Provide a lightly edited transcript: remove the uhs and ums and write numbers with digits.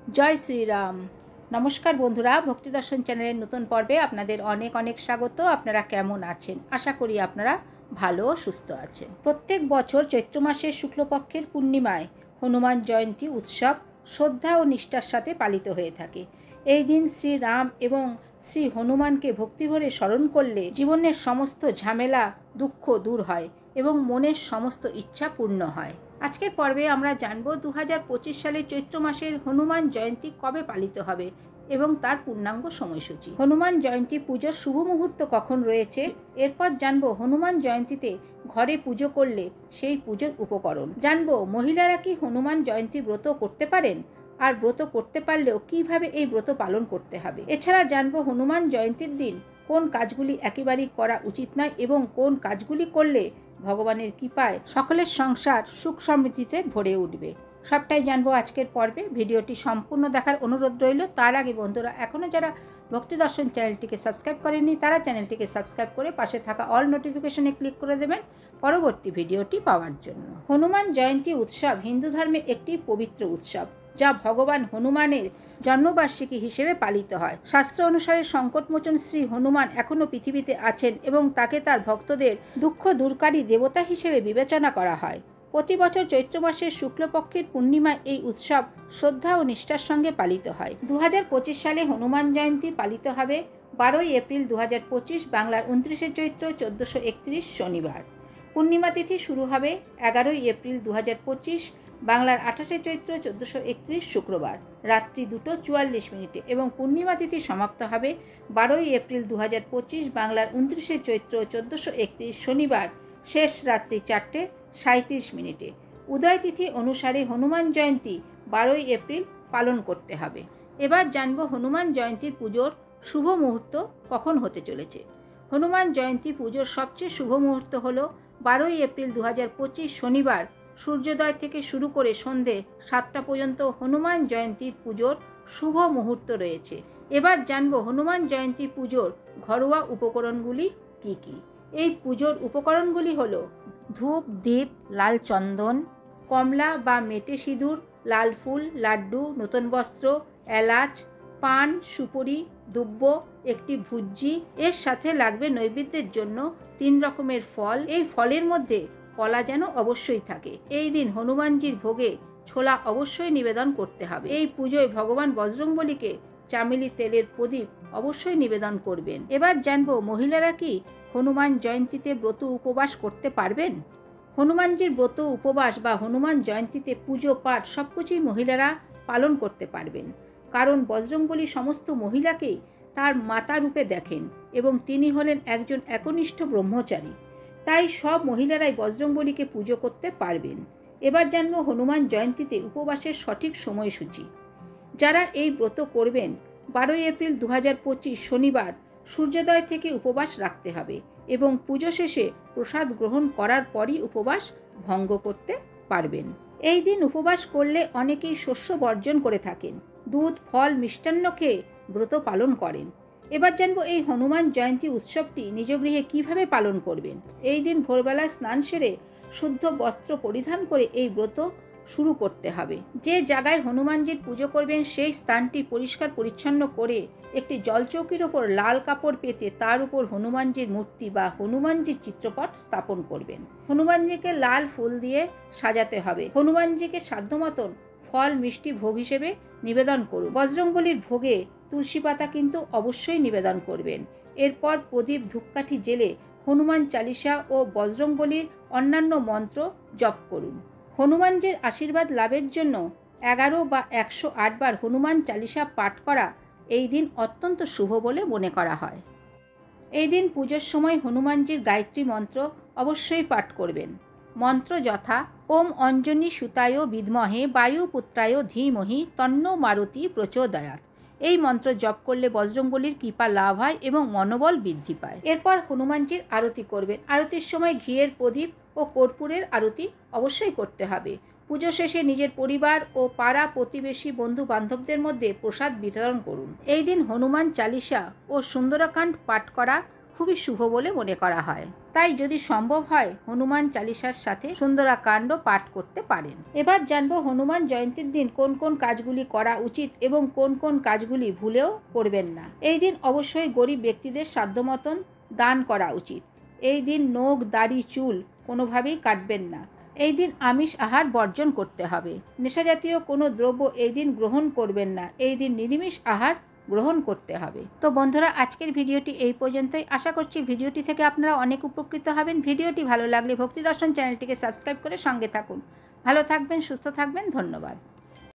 জয় শ্রীরাম। নমস্কার বন্ধুরা, ভক্তি দর্শন চ্যানেলের নতুন পর্বে আপনাদের অনেক অনেক স্বাগত। আপনারা কেমন আছেন? আশা করি আপনারা ভালো ও সুস্থ আছেন। প্রত্যেক বছর চৈত্র মাসের শুক্লপক্ষের পূর্ণিমায় হনুমান জয়ন্তী উৎসব শ্রদ্ধা ও নিষ্ঠার সাথে পালিত হয়ে থাকে। এই দিন শ্রী রাম এবং শ্রী হনুমানকে ভক্তিভরে স্মরণ করলে জীবনের সমস্ত ঝামেলা দুঃখ দূর হয় এবং মনের সমস্ত ইচ্ছা পূর্ণ হয়। আজকের পর্বে আমরা জানব 2025 সালের চৈত্র মাসের হনুমান জয়ন্তী কবে পালিত হবে এবং তার পূর্ণাঙ্গ সময়সূচি। হনুমান জয়ন্তী পুজোর শুভ মুহূর্ত কখন রয়েছে, এরপর জানব হনুমান জয়ন্তীতে ঘরে পুজো করলে সেই পুজোর উপকরণ। জানব মহিলারা কি হনুমান জয়ন্তী ব্রত করতে পারেন, আর ব্রত করতে পারলেও কিভাবে এই ব্রত পালন করতে হবে। এছাড়া জানব হনুমান জয়ন্তীর দিন কোন কাজগুলি একেবারেই করা উচিত নয় এবং কোন কাজগুলি করলে ভগবানের কৃপায় সকলের সংসার সুখ সমৃদ্ধিতে ভরে উঠবে। সবটাই জানবো আজকের পর্বে। ভিডিওটি সম্পূর্ণ দেখার অনুরোধ রইল। তার আগে বন্ধুরা, এখনও যারা ভক্তি দর্শন চ্যানেলটিকে সাবস্ক্রাইব করেননি তারা চ্যানেলটিকে সাবস্ক্রাইব করে পাশে থাকা অল নোটিফিকেশনে ক্লিক করে দেবেন পরবর্তী ভিডিওটি পাওয়ার জন্য। হনুমান জয়ন্তী উৎসব হিন্দু ধর্মে একটি পবিত্র উৎসব, যা ভগবান হনুমানের জন্মবার্ষিকী হিসেবে পালিত হয়। শাস্ত্র অনুসারে সংকটমোচন শ্রী হনুমান এখনও পৃথিবীতে আছেন এবং তাকে তার ভক্তদের দুঃখ দূরকারী দেবতা হিসেবে বিবেচনা করা হয়। প্রতি বছর চৈত্র মাসের শুক্লপক্ষের পূর্ণিমায় এই উৎসব শ্রদ্ধা ও নিষ্ঠার সঙ্গে পালিত হয়। 2025 সালে হনুমান জয়ন্তী পালিত হবে 12ই এপ্রিল 2025, বাংলার 29শে চৈত্র 1431 শনিবার। পূর্ণিমা তিথি শুরু হবে 11ই এপ্রিল 2025, বাংলার 28শে চৈত্র 1431 শুক্রবার রাত্রি 2:44 এবং পূর্ণিমা তিথি সমাপ্ত হবে 12ই এপ্রিল 2025, বাংলার 29শে চৈত্র 1431 শনিবার শেষ রাত্রি 4:37। উদয় তিথি অনুসারে হনুমান জয়ন্তী 12ই এপ্রিল পালন করতে হবে। এবার জানব হনুমান জয়ন্তীর পুজোর শুভ মুহূর্ত কখন হতে চলেছে। হনুমান জয়ন্তী পুজোর সবচেয়ে শুভ মুহূর্ত হল 12ই এপ্রিল 2025 শনিবার সূর্যোদয় থেকে শুরু করে সন্ধে 7টা পর্যন্ত হনুমান জয়ন্তীর পুজোর শুভ মুহূর্ত রয়েছে। এবার জানব হনুমান জয়ন্তী পুজোর ঘরোয়া উপকরণগুলি কি কি। এই পুজোর উপকরণগুলি হল ধূপ, দীপ, লাল চন্দন, কমলা বা মেটে সিঁদুর, লাল ফুল, লাড্ডু, নতুন বস্ত্র, এলাচ, পান, সুপুরি, দুব্য, একটি ভুজ্জি। এর সাথে লাগবে নৈবেদ্যের জন্য 3 রকমের ফল। এই ফলের মধ্যে কলা যেন অবশ্যই থাকে। এই দিন হনুমানজির ভোগে ছোলা অবশ্যই নিবেদন করতে হবে। এই পুজোয় ভগবান বজরংবলীকে চামেলি তেলের প্রদীপ অবশ্যই নিবেদন করবেন। এবার জানবো মহিলারা কি হনুমান জয়ন্তীতে ব্রত উপবাস করতে পারবেন। হনুমানজির ব্রত উপবাস বা হনুমান জয়ন্তীতে পুজো পাঠ সবকিছুই মহিলারা পালন করতে পারবেন, কারণ বজরংবলী সমস্ত মহিলাকেই তার মাতা রূপে দেখেন এবং তিনি হলেন একজন একনিষ্ঠ ব্রহ্মচারী। তাই সব মহিলারাই বজরংবলীকে পুজো করতে পারবেন। এবার জানবো হনুমান জয়ন্তীতে উপবাসের সঠিক সময়সূচি। যারা এই ব্রত করবেন 12ই এপ্রিল 2025 শনিবার সূর্যোদয় থেকে উপবাস রাখতে হবে এবং পুজো শেষে প্রসাদ গ্রহণ করার পরই উপবাস ভঙ্গ করতে পারবেন। এই দিন উপবাস করলে অনেকেই শস্য বর্জন করে থাকেন, দুধ, ফল, মিষ্টান্ন খেয়ে ব্রত পালন করেন। এবার জানবো এই হনুমান জয়ন্তী উৎসবটি নিজ গৃহে কীভাবে পালন করবেন। এই দিন ভোরবেলায় স্নান সেরে শুদ্ধ বস্ত্র পরিধান করে এই ব্রত শুরু করতে হবে। যে জায়গায় হনুমানজির পুজো করবেন সেই স্থানটি পরিষ্কার পরিচ্ছন্ন করে একটি জলচৌকির ওপর লাল কাপড় পেতে তার উপর হনুমানজির মূর্তি বা হনুমানজির চিত্রপট স্থাপন করবেন। হনুমানজিকে লাল ফুল দিয়ে সাজাতে হবে। হনুমানজিকে সাধ্য মতন ফল, মিষ্টি ভোগ হিসেবে নিবেদন করুন। বজরংবলীর ভোগে তুলসী পাতা কিন্তু অবশ্যই নিবেদন করবেন। এরপর প্রদীপ, ধূপকাঠি জেলে হনুমান চালিসা ও বজরংবলীর অন্যান্য মন্ত্র জপ করুন। হনুমানজির আশীর্বাদ লাভের জন্য 11 বা 108 বার হনুমান চালিসা পাঠ করা এই দিন অত্যন্ত শুভ বলে মনে করা হয়। এই দিন পুজোর সময় হনুমানজির গায়ত্রী মন্ত্র অবশ্যই পাঠ করবেন। মন্ত্র যথা: ওম অঞ্জনী সুতায় বিদ্মহে বায়ুপুত্রায় ধীমহি তন্নো মারুতি প্রচোদয়াৎ। এই মন্ত্র জপ করলে বজরংবলীর কৃপা লাভ হয় এবং মনোবল বৃদ্ধি পায়। এরপর হনুমানজির আরতি করবেন। আরতির সময় ঘিয়ের প্রদীপ ও কর্পূরের আরতি অবশ্যই করতে হবে। পুজো শেষে নিজের পরিবার ও পাড়া প্রতিবেশী বন্ধু বান্ধবদের মধ্যে প্রসাদ বিতরণ করুন। এই দিন হনুমান চালিসা ও সুন্দরকাণ্ড পাঠ করা খুবই শুভ বলে মনে করা হয়। তাই যদি সম্ভব হয় হনুমান চালিসার সাথে সুন্দরাকাণ্ড পাঠ করতে পারেন। এবার জানবো হনুমান জয়ন্তীর দিন কোন কোন কাজগুলি করা উচিত এবং কোন কোন কাজগুলি ভুলেও করবেন না। এই দিন অবশ্যই গরিব ব্যক্তিদের সাধ্যমতন দান করা উচিত। এই দিন নখ, দাড়ি, চুল কোনোভাবেই কাটবেন না। এই দিন আমিষ আহার বর্জন করতে হবে। নেশাজাতীয় কোনো দ্রব্য এই দিন গ্রহণ করবেন না। এই দিন নিরামিষ আহার গ্রহণ করতে হবে। তো বন্ধুরা, আজকের ভিডিওটি এই পর্যন্তই। আশা করছি ভিডিওটি থেকে আপনারা অনেক উপকৃত হবেন। ভিডিওটি ভালো লাগলে ভক্তি দর্শন চ্যানেলটিকে সাবস্ক্রাইব করে সঙ্গে থাকুন। ভালো থাকবেন, সুস্থ থাকবেন। ধন্যবাদ।